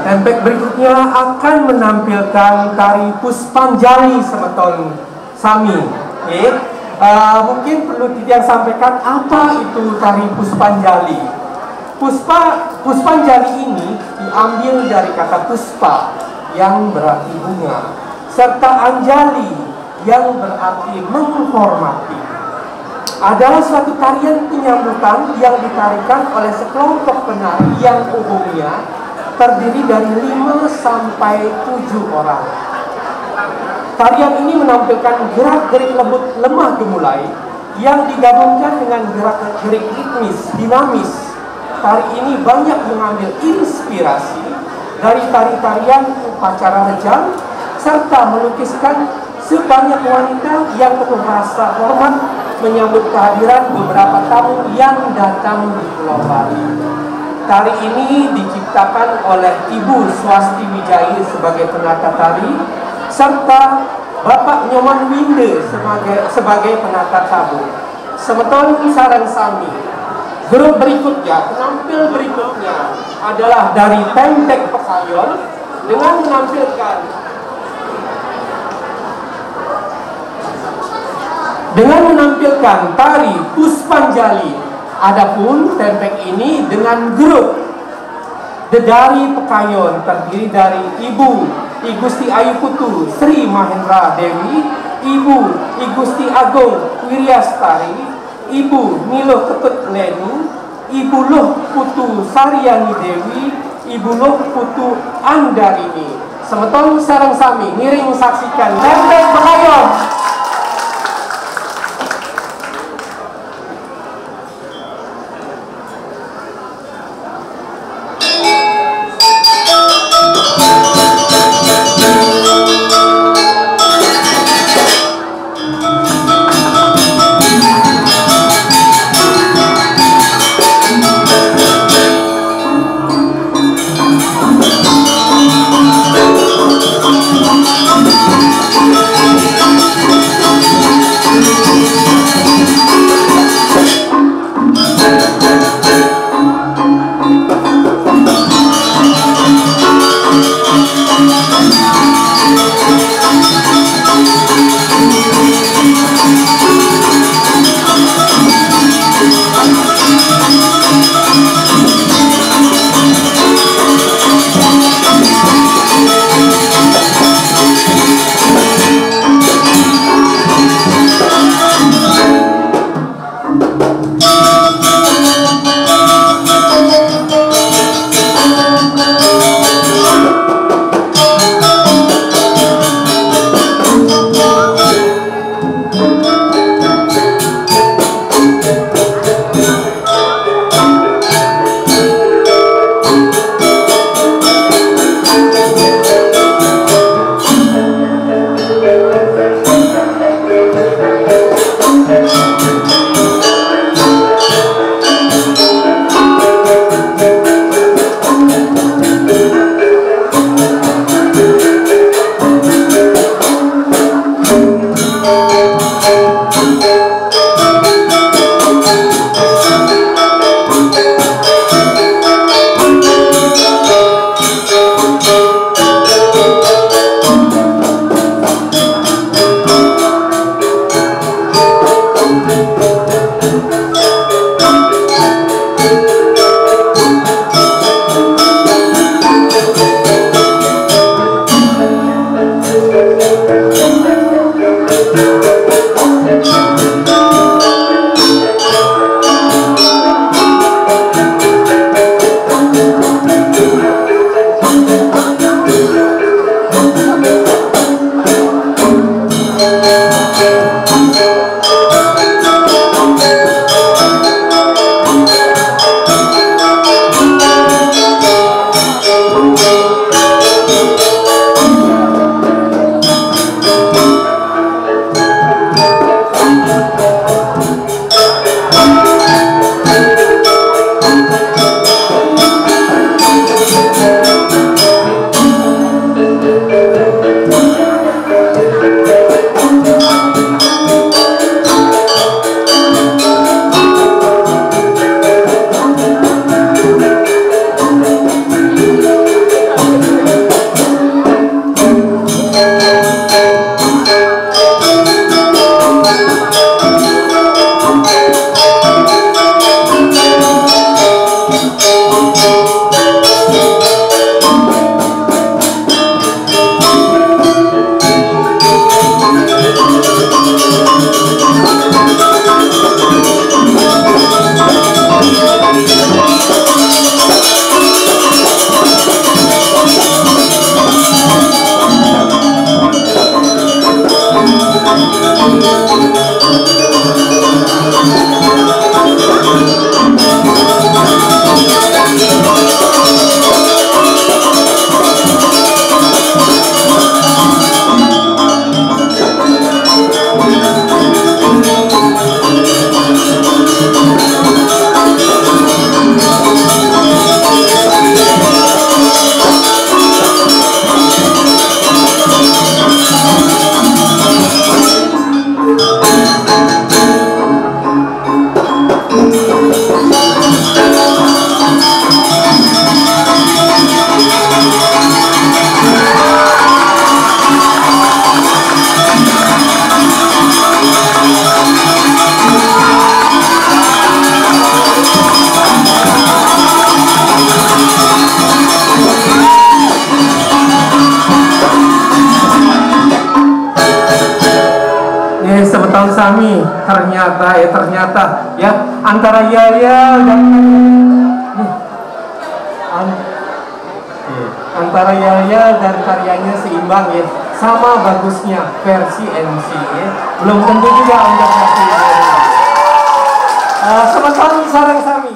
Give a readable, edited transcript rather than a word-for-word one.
Tempek berikutnya akan menampilkan tari Puspanjali semeton sami. Mungkin perlu Titian sampaikan apa itu tari Puspanjali. Puspanjali ini diambil dari kata puspa yang berarti bunga, serta anjali yang berarti menghormati. Adalah suatu tarian penyambutan yang ditarikan oleh sekelompok penari yang umumnya terdiri dari 5 sampai 7 orang. Tarian ini menampilkan gerak-gerik lembut lemah gemulai yang digabungkan dengan gerak-gerik ritmis, dinamis. Tari ini banyak mengambil inspirasi dari tari-tarian upacara rejang serta melukiskan sebanyak wanita yang penuh rasa hormat menyambut kehadiran beberapa tamu yang datang di Pulau Bali. Tari ini diciptakan oleh Ibu Swasti Wijaya sebagai penata tari, serta Bapak Nyoman Winde sebagai penata tabu. Semeton sareng sami. Grup berikutnya, penampil berikutnya adalah dari Tempek Pekayon dengan menampilkan tari Puspanjali. Adapun Tempek ini dengan grup Dedari Pekayon terdiri dari Ibu I Gusti Ayu Putu Sri Mahendra Dewi, Ibu I Gusti Agung Wiryastari, Ibu Nilo Ketut Leni, Ibu Luh Putu Saryani Dewi, Ibu Luh Putu Andarini. Semeton sareng sami ngiring saksikan Tempek Pekayon. sami ternyata ya antara Yaya dan antara Yaya dan karyanya seimbang ya, sama bagusnya versi MC ya. Belum tentu juga untuk versi Selamat pagi sarang sami.